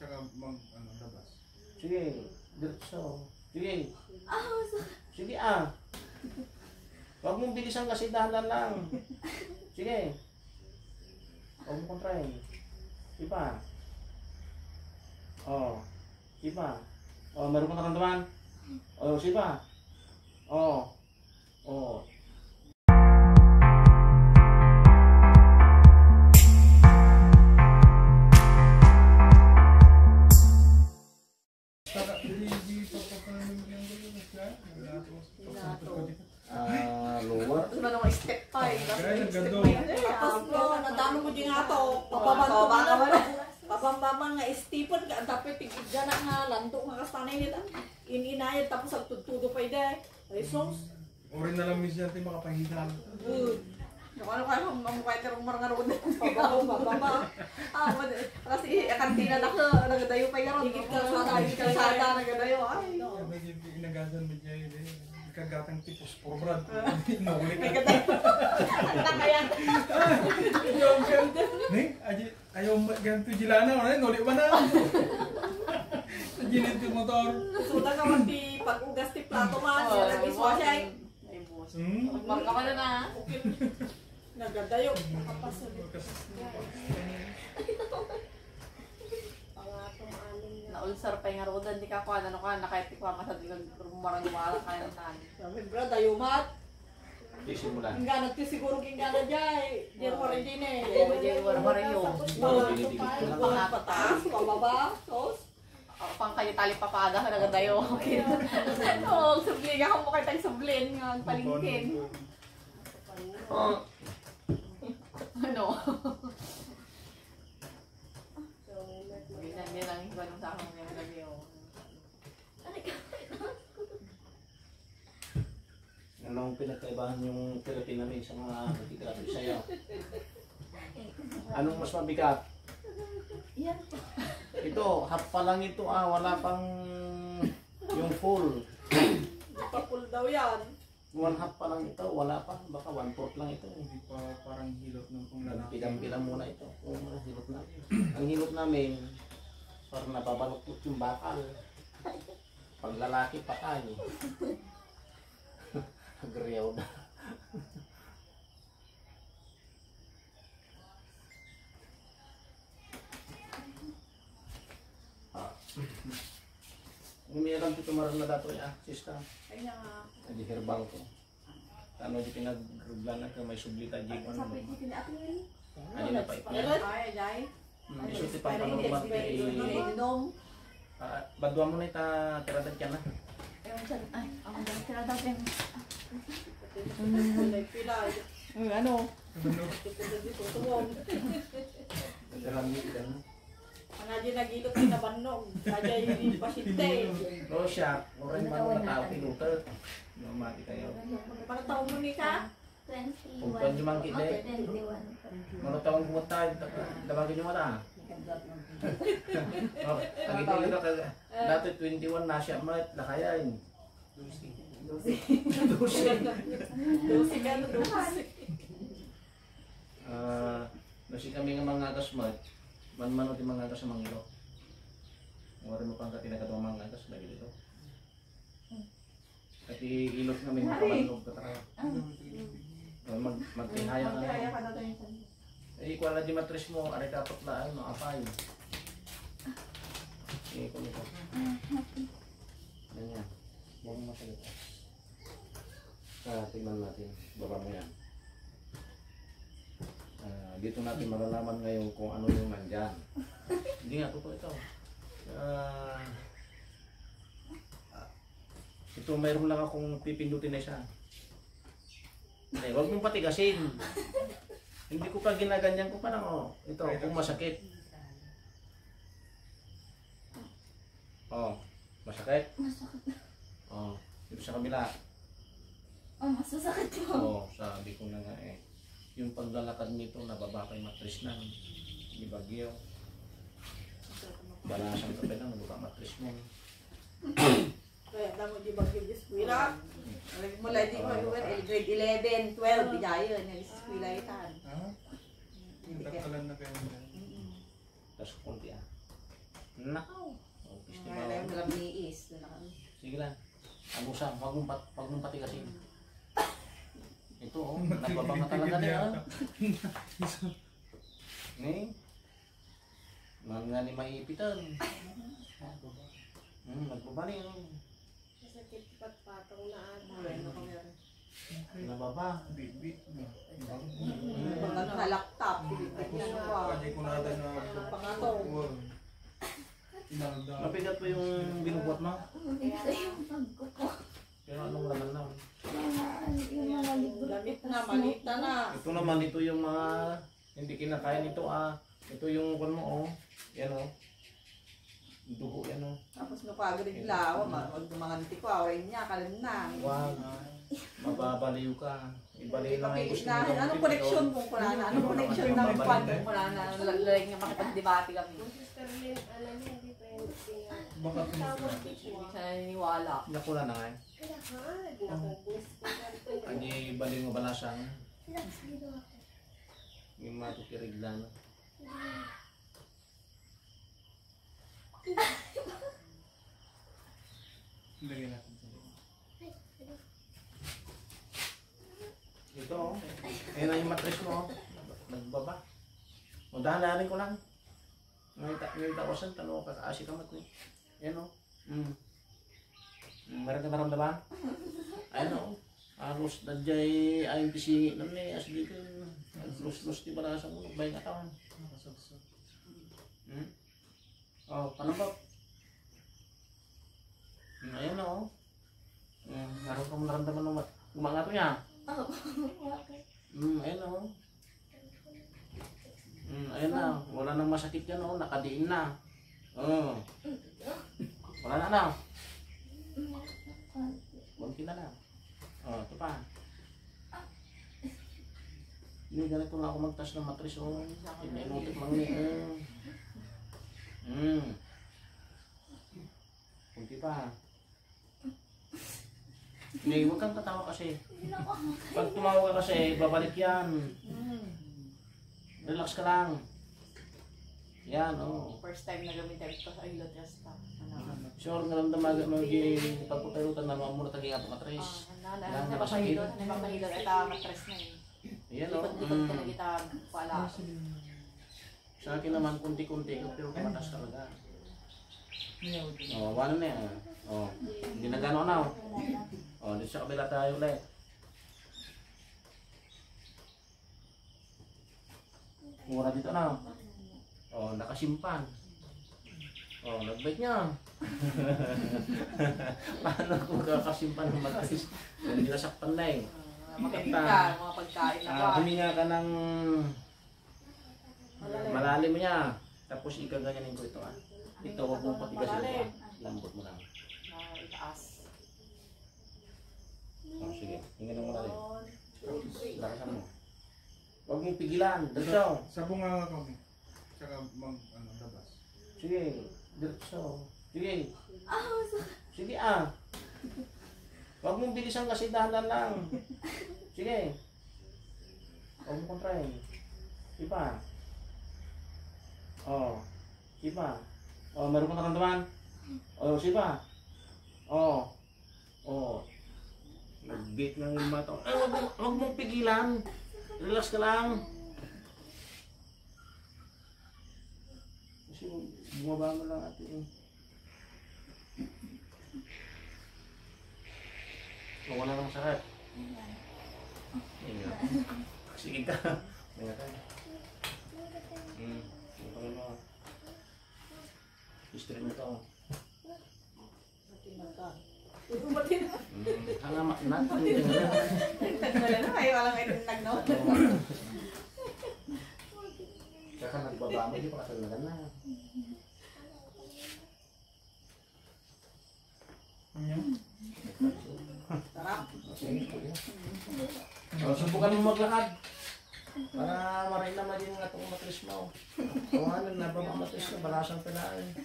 Tsaka labas. Sige, diretso. Sige. Ah, Sige Huwag mong bilisan kasi dahan lang. Sige. Huwag mo kontrahin. Ipa. Ipa. Meron kang naramdaman? Sipa. Luar. Tapos man ang step pa eh. Tapos po, nadano mo din nga to. Papambaman nga Stephen, tapos tigidya na nga, lanto nga kastanay nila. Ininayad, tapos ang tutudo pa ide. Resource. Uri na lang minsan natin makapahidan. Good. Ano kayo, mamukay ka rin marang naroon. Bababa. Kasi kantina na ko, nagadayo pa yung Higit kalsada. nagadayo. Ay. Inagasan mo dyan yun eh. Kagatang tipos for brad. Inuuli ka. Kaya. Ayaw ganito jilana. Nuli ba na? Sa ginit yung motor. Suda ka man di pag-ugas ti plato man. Siya nag-iswa siya eh. Marka ka na na. Nagadayo. Kapasal. Naulsar pa yung arodan, di ka kuha, nakaitikwa masadig marang wala kaya ng nani. Sabi bro, dayumat. Simulan. Ingganat ko siguro kingganat jay. Diyan mo rin din eh. Diyan mo rin yun. Patas, pababa, sos. Pang kayo tali papada ka nagadayo. Oo, sublin nga kung mukha tayong sublin nga, palingkin. Ano? Hindi lang iba nung sa akin ngayon gabi o. Anong pinagkaibahan yung Pilipina rin sa mga nagtigrabe sa'yo? Anong mas mabigat? Yan. Ito, half pa lang ito wala pang yung full. Papul daw yan. 1/2 pa lang ito, wala pa, baka 1/4 lang ito. Hindi pa parang hilot ng kung lalaki. Pilang-pilang muna ito. Hilot namin. Ang hilot namin, parang nababaluktot yung bakal. Pag lalaki, patay. Agriyaw na. Umiyalang dito maroon na dato niya, sista. Ay nga. Hindi herbal ko. Ano di pinag-ruglan na may sublita di ko ano. Ano na pa ito? Ay, jay. Isuti pa ang panumat Inom. Badwa mo na ita tiradag ka na. Ewan dyan, ay, ako dyan, tira dati. Pila. Ano? Dalam ni kita. Ang aja nagilot ni nabannog. Aja yung pasinte. Oh siya, orang man na tao pinutot. Mati kayo. Para taon mo ni ka? 21. Kung pwede man kita. Mga taong pumunta, dabagin nyo mata. Ang ito yun ka, dati 21 na siya mat, nakayain. Dusi ka na dusi. Nasi kami ng mga kasmat, man-mano di mga kas sa mangilo. Ngari mo pang katinagataw mga kas, lagi dito. Kasi ilot namin kamanlog ka tayo. Magtihaya ka na. Ikuha na di matris mo, aray kapot na ay maapay. Ikon ito. Ganyan. Huwag mo masalita. Tingnan natin. Baba mo yan. Dito natin malalaman ngayon kung ano yung nandyan. Hindi nga, totoo ito. Ito mayroon lang akong pipindutin na isa. Huwag mong patigasin. Hindi ko pa ginaganyan ko parang ito kung masakit. Masakit? Masakit. Dito sa kabila. Masasakit mo. Sabi ko na nga eh. Yung paglalakad nito nababa pa yung matris na. Di bagyo. Balasang ka pa lang, nabuka matris mo. Kaya damo di bagyo di eskwela. Mula di ko grade 11, 12, bigayon, nag-eskwela itan. Nagtakalan na kayo. Tapos kunti Nakaw. Oh, Kaya lang yung walang niis. Doon na kami. Sige lang. Agusam, wag mong patigasin. Ito oh, nababanga talaga niya. Ni. Mga ni maipitan. Nagbabali oh. Masakit pat patong na ata. Wala na kami. Nababa. Bit. Pag ano, halaktap. Ano pa. Kanya ko natin na Pangatong. inalda. Mapigat po yung binubuhat mo. Pero anong laman na? Lamit na, malita na. Ito naman, ito yung mga hindi kinakain ito ah. Ito yung kung mo oh. Yan oh. Dugo yan oh. Tapos no kagrid lawa, magdumanganti ko, away niya, kalim na. Wag. Mababaliw ka. Ibaliw lang yung gusto Ipakita. Anong connection mo pala na? Anong connection ng kwan mo pala na? Lalagay nga makipag-debate kami. Yung sister Lynn, alam niya, hindi friends niya. Baka Tawag Hindi ko siya naniniwala. Nakula na nga eh. Kaya hard. Nakubus ko ganito. Kanya ibaliw mo balasang. Yung matukirig lang. Lagyan natin. Ito oh. Ayan na yung matris mo oh. Nagbaba. O dahan-dahanin ko lang. Ngayon tawasan, tanong ka kaasi ka mat ni. Ayan oh. Meron ka naramdaman? Ayan oh. Aros na dyan ayun pisingi na ni. As dito. Lus-lus di balasa mo. Bayan katawan. Oh, panabak. Ayan oh. Meron kang naramdaman ng umangato niya. Ayan o. Ayan na. Wala nang masakit yan o. Nakadiin na. Wala na na. Kunti na lang. Ito pa. Hindi ganito nga ako magtas ng matris o. Inutik lang ni. Kunti pa. Hindi, huwag kang tatawa kasi. Pag tumawa ka kasi, babalik yan. Relax ka lang. Yan, oh. First time na gamitin ito sa ilot yasta. Sure, naramdaman mo yung pagpapailutan na muna taging ato matris. Napapahilot ito matres na eh. Yan, oh. Likod-likod ka na kita pala. Sa akin naman, kunti-kunti, pero kamatas talaga. Wala na yan. Hindi na gano'n na, dito sa kabila tayo ulit. Mura dito na. Nakasimpan. Nagbait niya. Paano kung kakasimpan ng matris? Hindi nasaktan na eh. Makain ka, mga pagkain na ba? Huminga ka ng malalim niya. Tapos ikaganyanin ko ito ah. Ito, huwag mong patigasin ito. Lambot mo lang. Na itaas. Sige, hingin mo na rin. Lakasan mo. Huwag mong pigilan, diretso. Sabong nga kami. Tsaka labas. Sige, diretso. Sige. Sige ah. Huwag mong bilisan kasi dahan lang. Sige. Huwag mong kontrahin. Ipa. Ipa. Meron kang naramdaman? Sipa. Nag-beat ng yung mata. Ay, huwag mong pigilan. Relax ka lang. Kasi bumaba mo lang ate. Wala namang sakit. Sige ka. Tingnan tayo. Tingnan mo. History mo ito. Hanga maknat. Wala na kayo, walang itinag no? Kaya ka nagbaba mo, hindi pa kasalagan na. Sarap. Subukan mo maglakad. Para maray naman yung atong matris mo. Ano, nababa matris na, balasang pinaan.